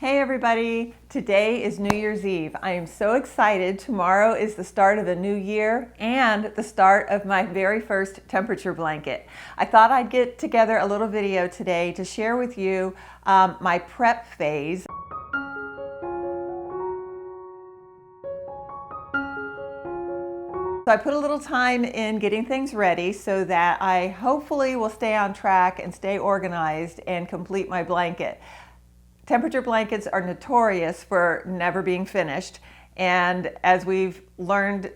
Hey everybody, today is New Year's Eve. I am so excited. Tomorrow is the start of a new year and the start of my very first temperature blanket. I thought I'd get together a little video today to share with you my prep phase. So I put a little time in getting things ready so that I hopefully will stay on track and stay organized and complete my blanket. Temperature blankets are notorious for never being finished, and as we've learned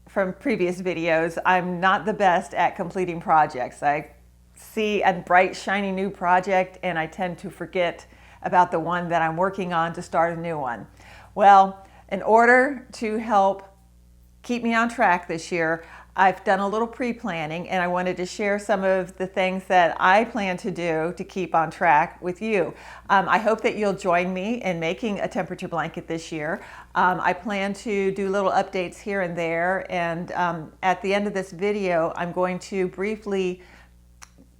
from previous videos, I'm not the best at completing projects. I see a bright, shiny new project and I tend to forget about the one that I'm working on to start a new one. Well, in order to help keep me on track this year, I've done a little pre-planning and I wanted to share some of the things that I plan to do to keep on track with you. I hope that you'll join me in making a temperature blanket this year. I plan to do little updates here and there, and at the end of this video I'm going to briefly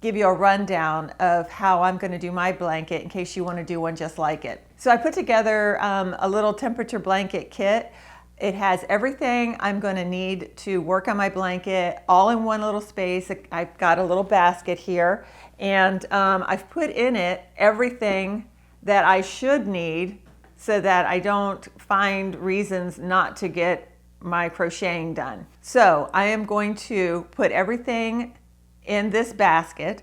give you a rundown of how I'm going to do my blanket in case you want to do one just like it. So I put together a little temperature blanket kit. It has everything I'm going to need to work on my blanket all in one little space. I've got a little basket here, and I've put in it everything that I should need so that I don't find reasons not to get my crocheting done. So I am going to put everything in this basket,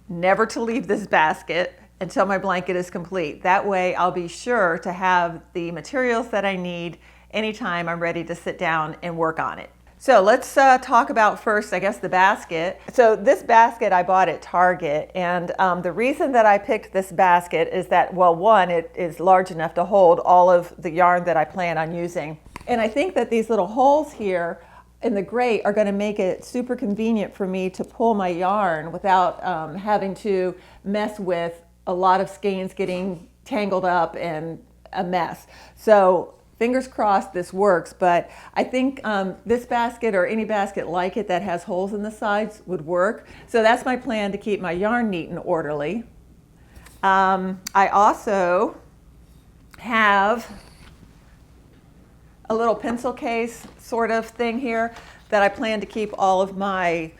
never to leave this basket until my blanket is complete. That way I'll be sure to have the materials that I need anytime I'm ready to sit down and work on it. So let's talk about first, I guess, the basket. So this basket I bought at Target, and the reason that I picked this basket is that, well, one, it is large enough to hold all of the yarn that I plan on using. And I think that these little holes here in the grate are going to make it super convenient for me to pull my yarn without having to mess with a lot of skeins getting tangled up and a mess. So fingers crossed this works, but I think this basket or any basket like it that has holes in the sides would work. So that's my plan to keep my yarn neat and orderly. I also have a little pencil case sort of thing here that I plan to keep all of my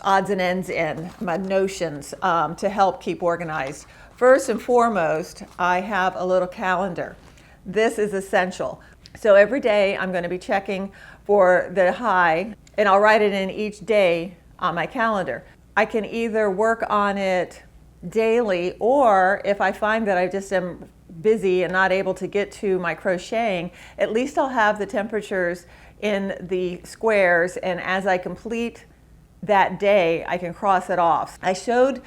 odds and ends in, my notions, to help keep organized. First and foremost, I have a little calendar. This is essential. So every day I'm going to be checking for the high, and I'll write it in each day on my calendar. I can either work on it daily, or if I find that I just am busy and not able to get to my crocheting, at least I'll have the temperatures in the squares, and as I complete that day I can cross it off. I showed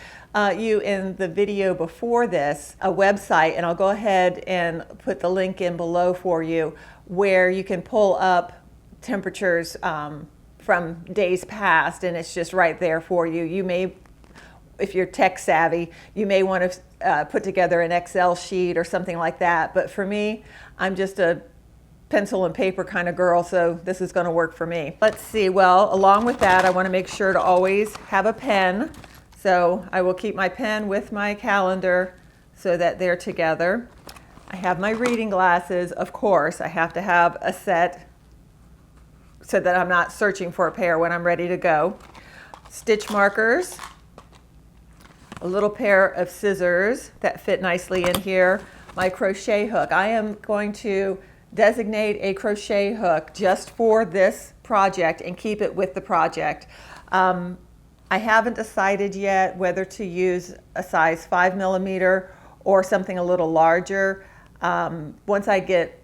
you in the video before this a website, and I'll go ahead and put the link in below for you, where you can pull up temperatures from days past, and it's just right there for you. You may, if you're tech savvy, you may want to put together an Excel sheet or something like that, but for me, I'm just a pencil and paper kind of girl, so this is going to work for me. Let's see, well, along with that, I want to make sure to always have a pen. So I will keep my pen with my calendar so that they're together. I have my reading glasses, of course. I have to have a set so that I'm not searching for a pair when I'm ready to go. Stitch markers, a little pair of scissors that fit nicely in here, my crochet hook. I am going to designate a crochet hook just for this project and keep it with the project. I haven't decided yet whether to use a size 5mm or something a little larger. Once I get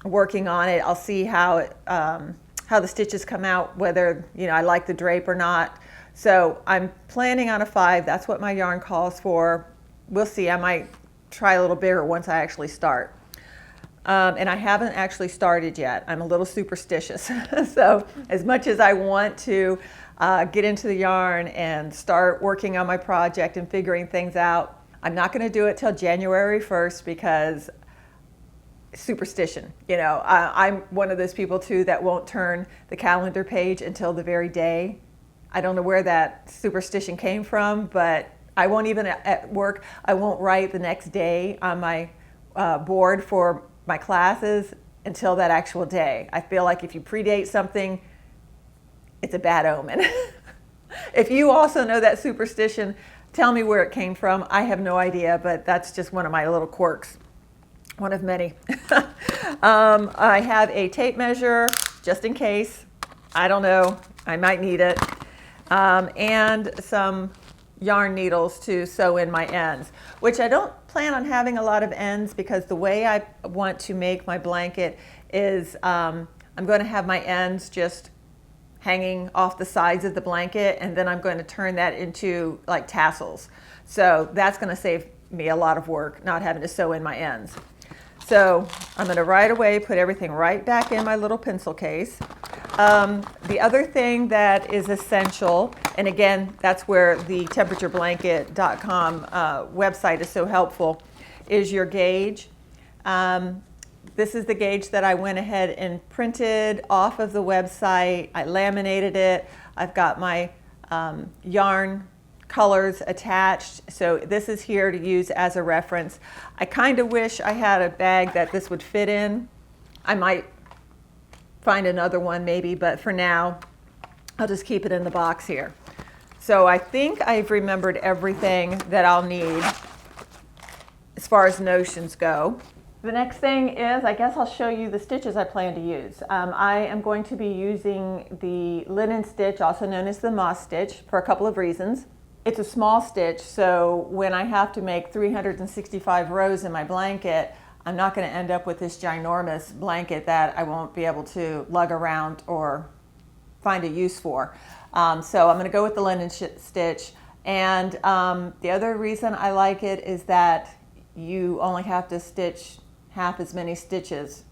working on it, I'll see how the stitches come out, whether I like the drape or not. So I'm planning on a 5. That's what my yarn calls for. We'll see. I might try a little bigger once I actually start. And I haven't actually started yet. I'm a little superstitious. So as much as I want to get into the yarn and start working on my project and figuring things out, I'm not going to do it till January 1st because superstition. I'm one of those people too that won't turn the calendar page until the very day. I don't know where that superstition came from, but I won't even at work, I won't write the next day on my board for my classes until that actual day. I feel like if you predate something, it's a bad omen. If you also know that superstition, tell me where it came from. I have no idea, but that's just one of my little quirks. One of many. I have a tape measure just in case. I don't know. I might need it. And some yarn needles to sew in my ends, which I don't plan on having a lot of ends because the way I want to make my blanket is I'm going to have my ends just hanging off the sides of the blanket, and then I'm going to turn that into like tassels. So that's going to save me a lot of work, not having to sew in my ends. So I'm going to right away put everything right back in my little pencil case. The other thing that is essential, and again, that's where the temperatureblanket.com website is so helpful, is your gauge. This is the gauge that I went ahead and printed off of the website. I laminated it. I've got my yarn colors attached. So this is here to use as a reference. I kind of wish I had a bag that this would fit in. I might find another one maybe, but for now, I'll just keep it in the box here. So I think I've remembered everything that I'll need as far as notions go. The next thing is, I guess I'll show you the stitches I plan to use. I am going to be using the linen stitch, also known as the moss stitch, for a couple of reasons. It's a small stitch, so when I have to make 365 rows in my blanket, I'm not going to end up with this ginormous blanket that I won't be able to lug around or find a use for. So I'm going to go with the linen stitch. And the other reason I like it is that you only have to stitch half as many stitches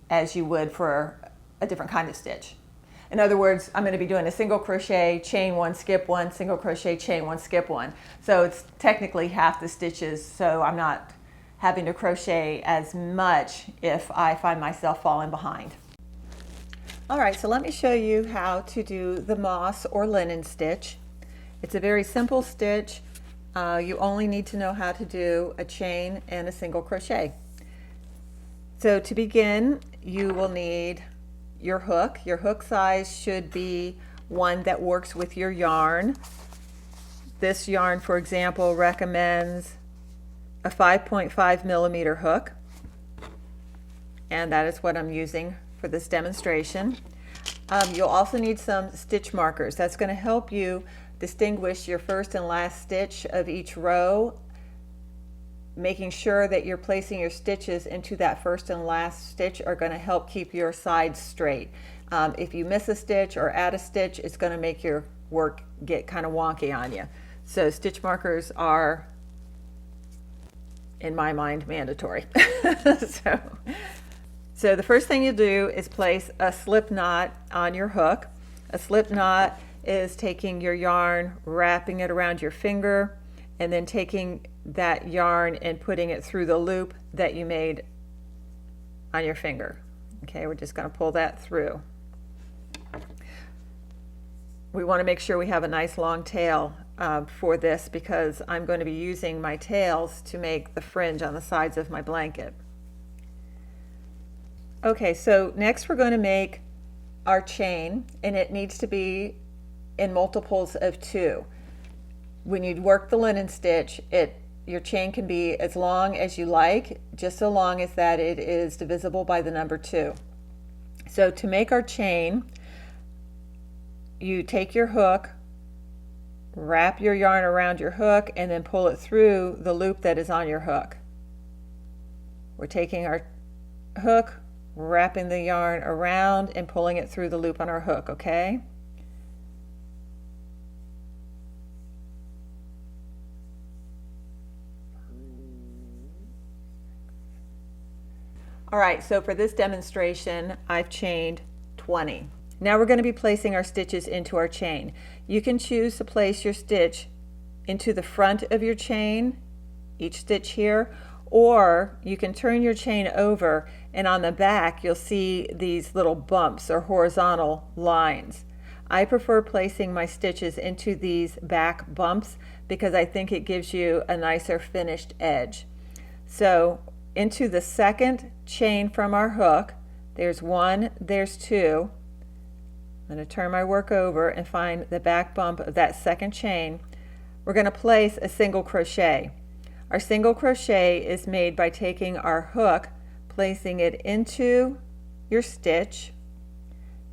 as you would for a different kind of stitch. In other words, I'm going to be doing a single crochet, chain one, skip one, single crochet, chain one, skip one. So it's technically half the stitches, so I'm not having to crochet as much if I find myself falling behind. All right, so let me show you how to do the moss or linen stitch. It's a very simple stitch. You only need to know how to do a chain and a single crochet. So to begin, you will need your hook. Your hook size should be one that works with your yarn. This yarn, for example, recommends a 5.5 millimeter hook, and that is what I'm using for this demonstration. You'll also need some stitch markers. That's going to help you distinguish your first and last stitch of each row, making sure that you're placing your stitches into that first and last stitch are going to help keep your sides straight. If you miss a stitch or add a stitch, it's going to make your work get kind of wonky on you. So stitch markers are, in my mind, mandatory. So the first thing you do is place a slip knot on your hook. A slip knot is taking your yarn, wrapping it around your finger, and then taking that yarn and putting it through the loop that you made on your finger. Okay, we're just going to pull that through. We want to make sure we have a nice long tail for this because I'm going to be using my tails to make the fringe on the sides of my blanket. Okay, so next we're going to make our chain, and it needs to be in multiples of 2. When you work the linen stitch, your chain can be as long as you like, just so long as that it is divisible by the number 2. So to make our chain, you take your hook, wrap your yarn around your hook, and then pull it through the loop that is on your hook. We're taking our hook, wrapping the yarn around, and pulling it through the loop on our hook, okay? All right, so for this demonstration, I've chained 20. Now we're going to be placing our stitches into our chain. You can choose to place your stitch into the front of your chain, each stitch here, or you can turn your chain over, and on the back you'll see these little bumps or horizontal lines. I prefer placing my stitches into these back bumps because I think it gives you a nicer finished edge. So into the second chain from our hook, there's one, there's two. I'm going to turn my work over and find the back bump of that second chain. We're going to place a single crochet. Our single crochet is made by taking our hook, placing it into your stitch,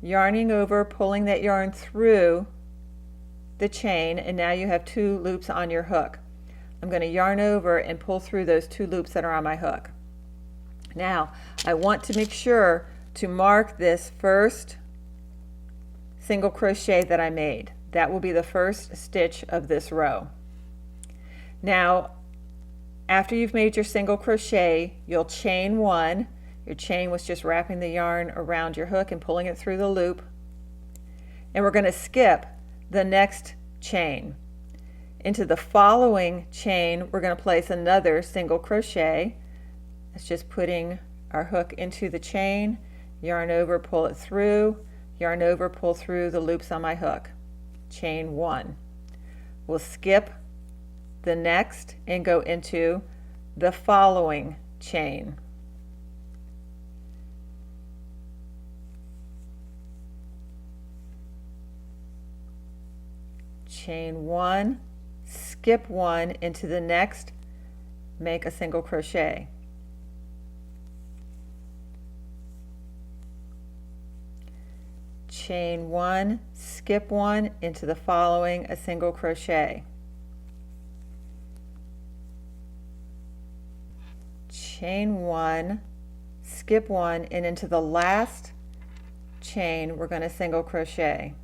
yarning over, pulling that yarn through the chain, and now you have 2 loops on your hook. I'm going to yarn over and pull through those 2 loops that are on my hook. Now I want to make sure to mark this first single crochet that I made. That will be the first stitch of this row. Now after you've made your single crochet, you'll chain 1. Your chain was just wrapping the yarn around your hook and pulling it through the loop. And we're going to skip the next chain. Into the following chain, we're going to place another single crochet. It's just putting our hook into the chain, yarn over, pull it through, yarn over, pull through the loops on my hook. Chain 1. We'll skip the next and go into the following chain. Chain 1, skip 1 into the next, make a single crochet. Chain 1, skip 1 into the following, a single crochet. Chain 1, skip 1, and into the last chain we're going to single crochet.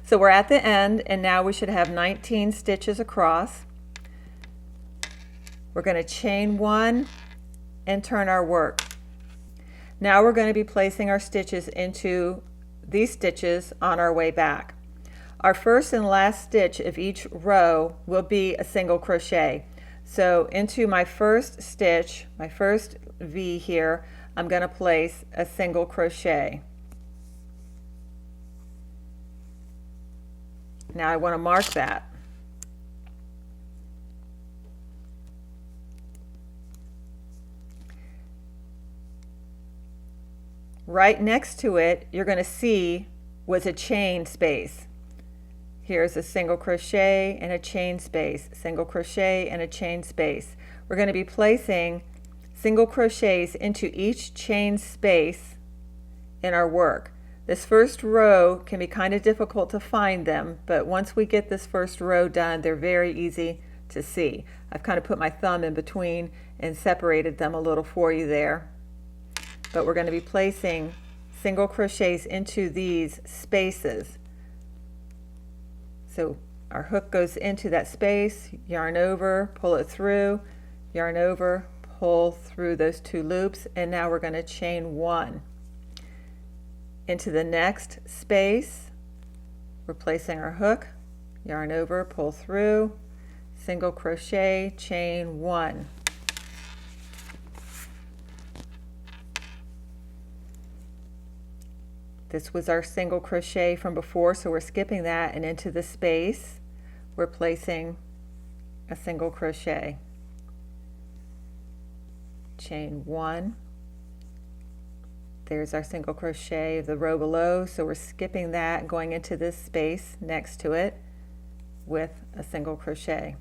So we're at the end, and now we should have 19 stitches across. We're going to chain 1 and turn our work. Now we're going to be placing our stitches into these stitches on our way back. Our first and last stitch of each row will be a single crochet. So into my first stitch, my first V here, I'm going to place a single crochet. Now I want to mark that. Right next to it, you're going to see was a chain space. Here's a single crochet and a chain space, single crochet and a chain space. We're going to be placing single crochets into each chain space in our work. This first row can be kind of difficult to find them, but once we get this first row done, they're very easy to see. I've kind of put my thumb in between and separated them a little for you there. But we're going to be placing single crochets into these spaces. So our hook goes into that space, yarn over, pull it through, yarn over, pull through those 2 loops, and now we're going to chain 1. Into the next space, we're placing our hook, yarn over, pull through, single crochet, chain 1. This was our single crochet from before, so we're skipping that, and into the space we're placing a single crochet. Chain 1. There's our single crochet of the row below, so we're skipping that, going into this space next to it with a single crochet.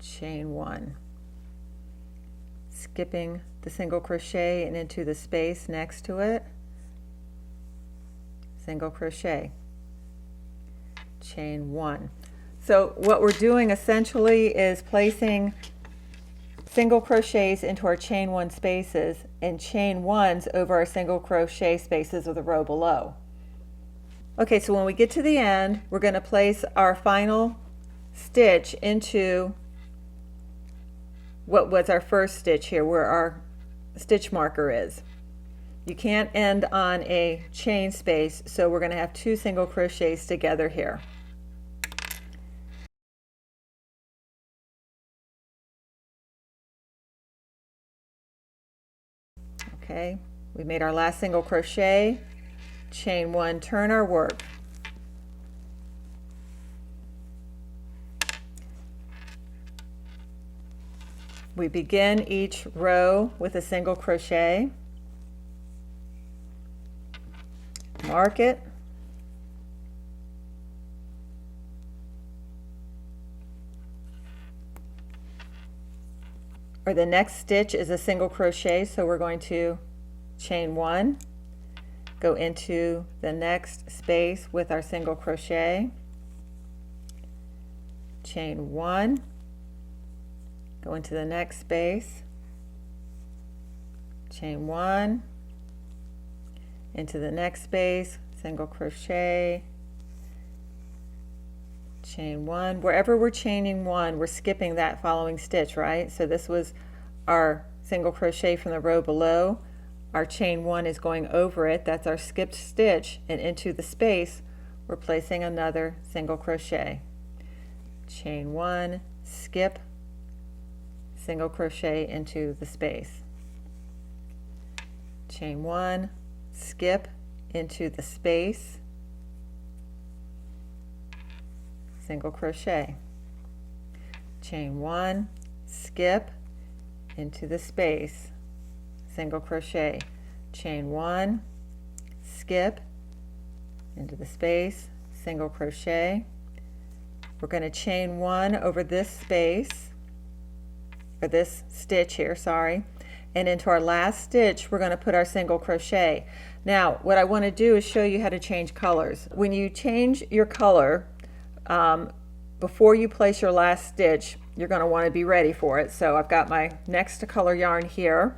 Chain 1. Skipping the single crochet and into the space next to it, single crochet, chain 1. So what we're doing essentially is placing single crochets into our chain 1 spaces and chain 1s over our single crochet spaces of the row below. Okay, so when we get to the end, we're going to place our final stitch into what was our first stitch here, where our stitch marker is. You can't end on a chain space, so we're going to have 2 single crochets together here. Okay, we made our last single crochet, chain 1, turn our work. We begin each row with a single crochet, mark it, or the next stitch is a single crochet, so we're going to chain 1, go into the next space with our single crochet, chain 1, go into the next space, chain 1, into the next space, single crochet, chain 1. Wherever we're chaining 1, we're skipping that following stitch, right? So this was our single crochet from the row below. Our chain 1 is going over it. That's our skipped stitch, and into the space we're placing another single crochet. Chain 1, skip, single crochet into the space. Chain 1, skip into the space, single crochet. Chain 1, skip into the space, single crochet. Chain 1, skip into the space, single crochet. We're going to chain 1 over this space, or this stitch here, sorry, and into our last stitch we're going to put our single crochet. Now what I want to do is show you how to change colors. When you change your color, before you place your last stitch, you're going to want to be ready for it. So I've got my next to color yarn here.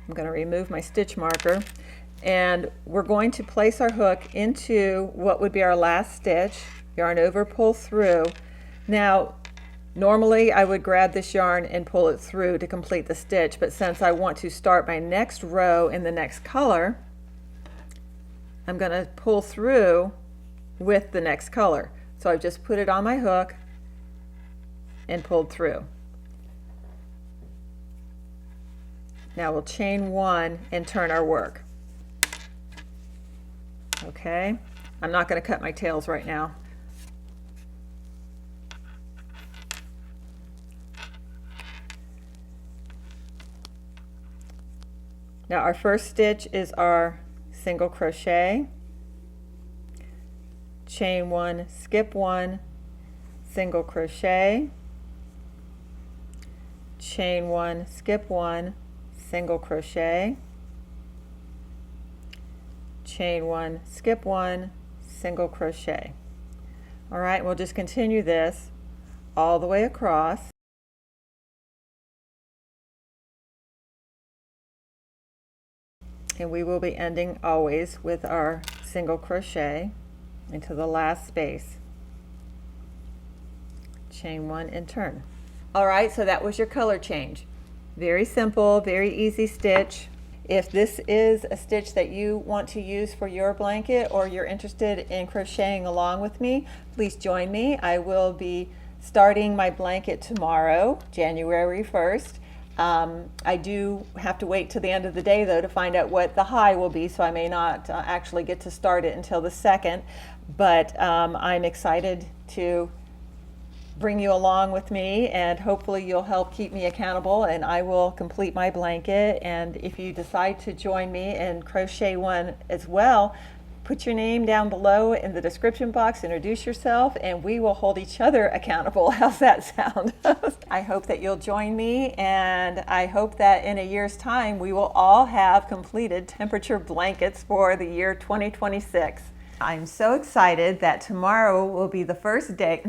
I'm going to remove my stitch marker, and we're going to place our hook into what would be our last stitch, yarn over, pull through. Now normally I would grab this yarn and pull it through to complete the stitch, but since I want to start my next row in the next color, I'm going to pull through with the next color. So I've just put it on my hook and pulled through. Now we'll chain 1 and turn our work. Okay, I'm not going to cut my tails right now. Now our first stitch is our single crochet, chain 1, skip 1, single crochet, chain 1, skip 1, single crochet, chain 1, skip 1, single crochet. All right, we'll just continue this all the way across. And we will be ending always with our single crochet into the last space. Chain 1 and turn. All right, so that was your color change. Very simple, very easy stitch. If this is a stitch that you want to use for your blanket, or you're interested in crocheting along with me, please join me. I will be starting my blanket tomorrow, January 1st. I do have to wait till the end of the day though to find out what the high will be, so I may not actually get to start it until the 2nd, but I'm excited to bring you along with me, and hopefully you'll help keep me accountable, and I will complete my blanket. And if you decide to join me and crochet one as well, put your name down below in the description box, introduce yourself, and we will hold each other accountable. How's that sound? I hope that you'll join me, and I hope that in a year's time we will all have completed temperature blankets for the year 2026. I'm so excited that tomorrow will be the first day.